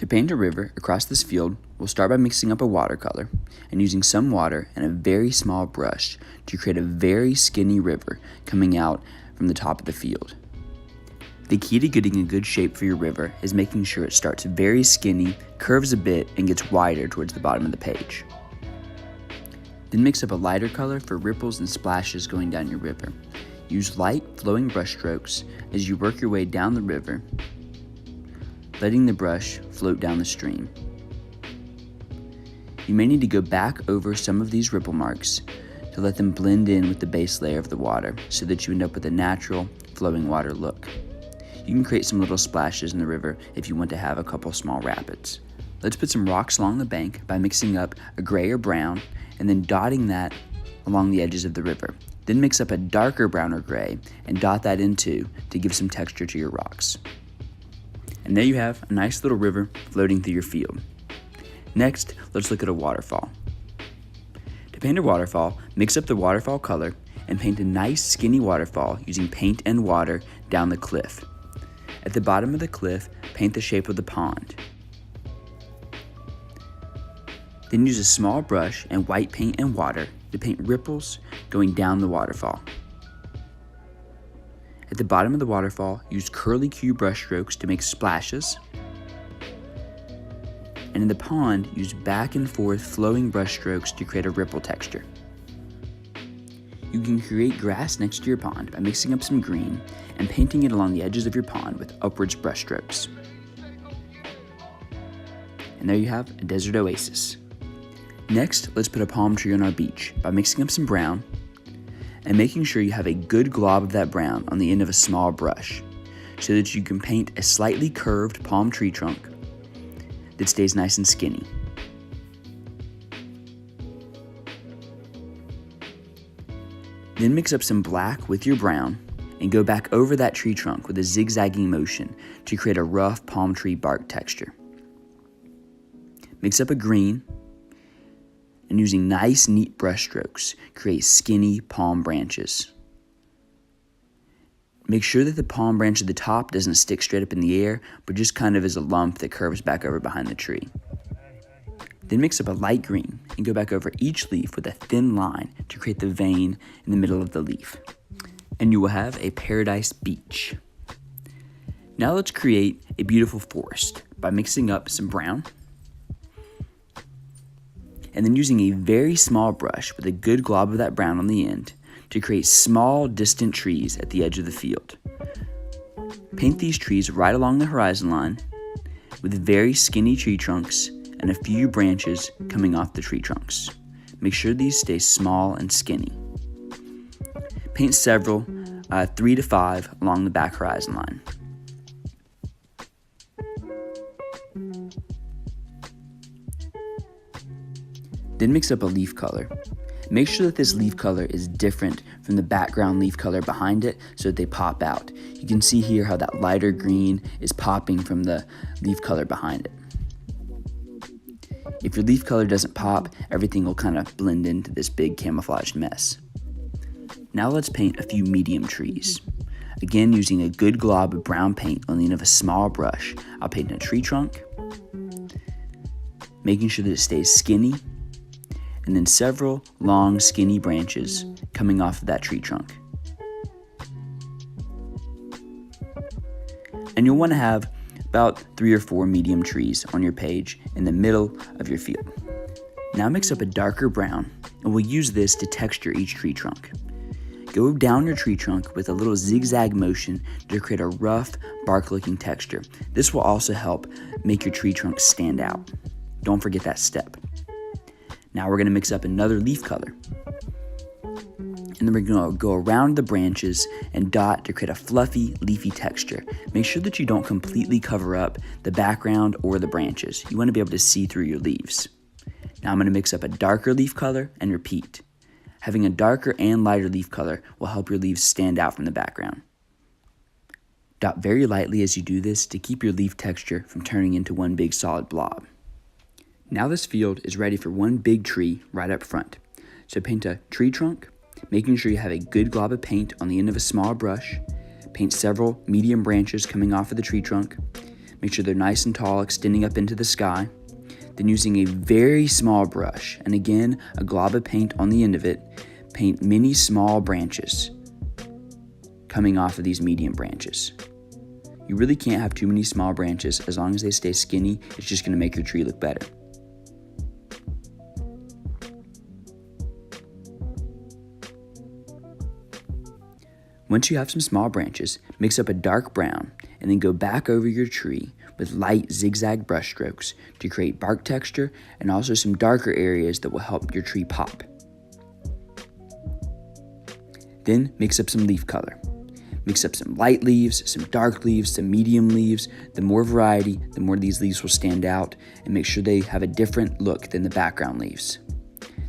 To paint a river across this field, we'll start by mixing up a watercolor and using some water and a very small brush to create a very skinny river coming out from the top of the field. The key to getting a good shape for your river is making sure it starts very skinny, curves a bit, and gets wider towards the bottom of the page. Then mix up a lighter color for ripples and splashes going down your river. Use light, flowing brush strokes as you work your way down the river, letting the brush float down the stream. You may need to go back over some of these ripple marks to let them blend in with the base layer of the water so that you end up with a natural, flowing water look. You can create some little splashes in the river if you want to have a couple small rapids. Let's put some rocks along the bank by mixing up a gray or brown and then dotting that along the edges of the river. Then mix up a darker brown or gray and dot that in too to give some texture to your rocks. And there you have a nice little river floating through your field. Next, let's look at a waterfall. To paint a waterfall, mix up the waterfall color and paint a nice skinny waterfall using paint and water down the cliff. At the bottom of the cliff, paint the shape of the pond. Then use a small brush and white paint and water to paint ripples going down the waterfall. At the bottom of the waterfall, use curly-Q brush strokes to make splashes. And in the pond, use back and forth flowing brush strokes to create a ripple texture. You can create grass next to your pond by mixing up some green and painting it along the edges of your pond with upwards brush strokes. And there you have a desert oasis. Next, let's put a palm tree on our beach by mixing up some brown and making sure you have a good glob of that brown on the end of a small brush so that you can paint a slightly curved palm tree trunk that stays nice and skinny. Then mix up some black with your brown and go back over that tree trunk with a zigzagging motion to create a rough palm tree bark texture. Mix up a green and using nice, neat brush strokes, create skinny palm branches. Make sure that the palm branch at the top doesn't stick straight up in the air, but just kind of is a lump that curves back over behind the tree. Then mix up a light green and go back over each leaf with a thin line to create the vein in the middle of the leaf. And you will have a paradise beach. Now let's create a beautiful forest by mixing up some brown and then using a very small brush with a good glob of that brown on the end to create small distant trees at the edge of the field. Paint these trees right along the horizon line with very skinny tree trunks and a few branches coming off the tree trunks. Make sure these stay small and skinny. Paint several, 3 to 5, along the back horizon line. Then mix up a leaf color. Make sure that this leaf color is different from the background leaf color behind it so that they pop out. You can see here how that lighter green is popping from the leaf color behind it. If your leaf color doesn't pop, everything will kind of blend into this big camouflaged mess. Now let's paint a few medium trees. Again, using a good glob of brown paint on the end of a small brush, I'll paint a tree trunk, making sure that it stays skinny, and then several long skinny branches coming off of that tree trunk. And you'll want to have about 3 or 4 medium trees on your page in the middle of your field. Now mix up a darker brown, and we'll use this to texture each tree trunk. Go down your tree trunk with a little zigzag motion to create a rough, bark-looking texture. This will also help make your tree trunk stand out. Don't forget that step. Now we're going to mix up another leaf color. And then we're going to go around the branches and dot to create a fluffy, leafy texture. Make sure that you don't completely cover up the background or the branches. You want to be able to see through your leaves. Now I'm going to mix up a darker leaf color and repeat. Having a darker and lighter leaf color will help your leaves stand out from the background. Dot very lightly as you do this to keep your leaf texture from turning into one big solid blob. Now this field is ready for one big tree right up front. So paint a tree trunk, making sure you have a good glob of paint on the end of a small brush. Paint several medium branches coming off of the tree trunk. make sure they're nice and tall, extending up into the sky. Then using a very small brush, and again, a glob of paint on the end of it, paint many small branches coming off of these medium branches. You really can't have too many small branches. As long as they stay skinny, it's just going to make your tree look better. Once you have some small branches, mix up a dark brown and then go back over your tree with light zigzag brush strokes to create bark texture and also some darker areas that will help your tree pop. Then mix up some leaf color. Mix up some light leaves, some dark leaves, some medium leaves. The more variety, the more these leaves will stand out, and make sure they have a different look than the background leaves.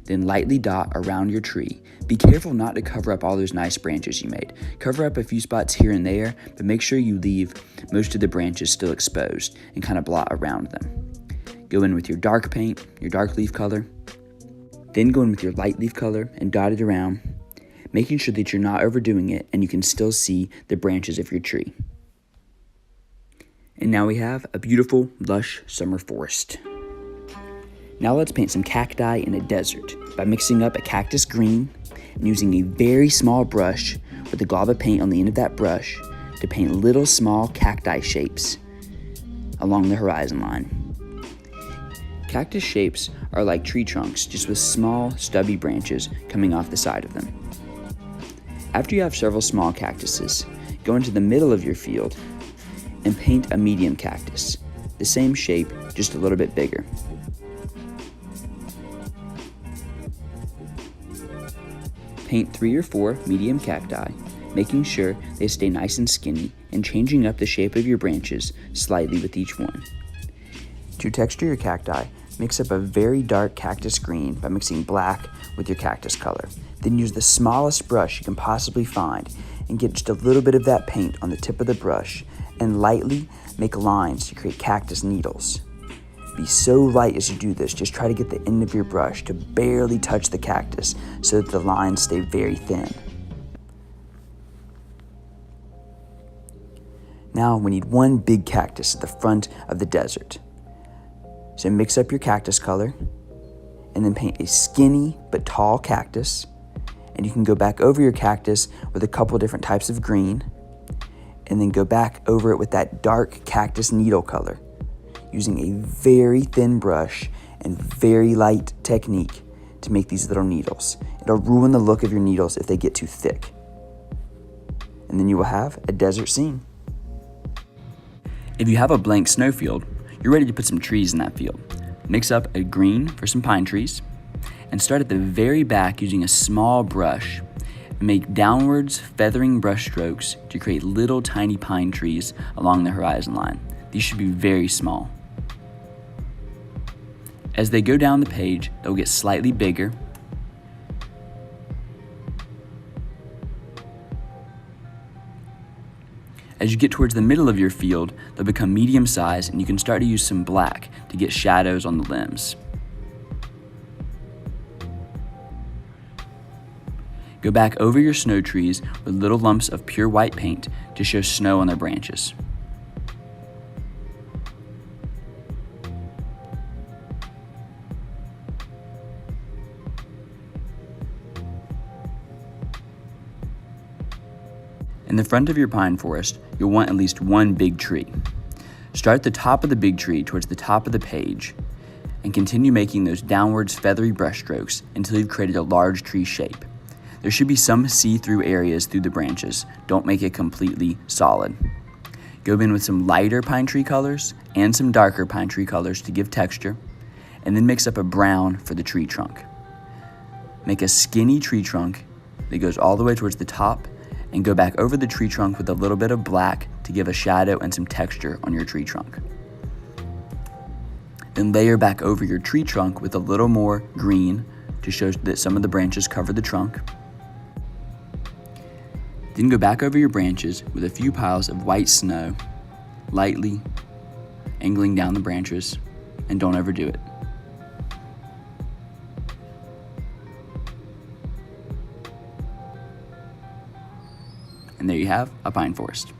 Then lightly dot around your tree. Be careful not to cover up all those nice branches you made. Cover up a few spots here and there, but make sure you leave most of the branches still exposed and kind of blot around them. Go in with your dark paint, your dark leaf color. Then go in with your light leaf color and dot it around, making sure that you're not overdoing it and you can still see the branches of your tree. And now we have a beautiful, lush summer forest. Now let's paint some cacti in a desert by mixing up a cactus green and using a very small brush with a glob of paint on the end of that brush to paint little small cacti shapes along the horizon line. Cactus shapes are like tree trunks, just with small, stubby branches coming off the side of them. After you have several small cactuses, go into the middle of your field and paint a medium cactus, the same shape, just a little bit bigger. Paint 3 or 4 medium cacti, making sure they stay nice and skinny and changing up the shape of your branches slightly with each one. To texture your cacti, mix up a very dark cactus green by mixing black with your cactus color. Then use the smallest brush you can possibly find and get just a little bit of that paint on the tip of the brush and lightly make lines to create cactus needles. Be so light as you do this, just try to get the end of your brush to barely touch the cactus so that the lines stay very thin. Now we need one big cactus at the front of the desert. So mix up your cactus color and then paint a skinny but tall cactus. And you can go back over your cactus with a couple different types of green and then go back over it with that dark cactus needle color, using a very thin brush and very light technique to make these little needles. It'll ruin the look of your needles if they get too thick. And then you will have a desert scene. If you have a blank snowfield, you're ready to put some trees in that field. Mix up a green for some pine trees and start at the very back using a small brush and make downwards feathering brush strokes to create little tiny pine trees along the horizon line. These should be very small. As they go down the page, they'll get slightly bigger. As you get towards the middle of your field, they'll become medium size and you can start to use some black to get shadows on the limbs. Go back over your snow trees with little lumps of pure white paint to show snow on their branches. In the front of your pine forest, you'll want at least one big tree. Start at the top of the big tree towards the top of the page and continue making those downwards feathery brush strokes until you've created a large tree shape. There should be some see-through areas through the branches. Don't make it completely solid. Go in with some lighter pine tree colors and some darker pine tree colors to give texture, and then mix up a brown for the tree trunk. Make a skinny tree trunk that goes all the way towards the top and go back over the tree trunk with a little bit of black to give a shadow and some texture on your tree trunk. Then layer back over your tree trunk with a little more green to show that some of the branches cover the trunk. Then go back over your branches with a few piles of white snow, lightly angling down the branches, and don't overdo it. And there you have a pine forest.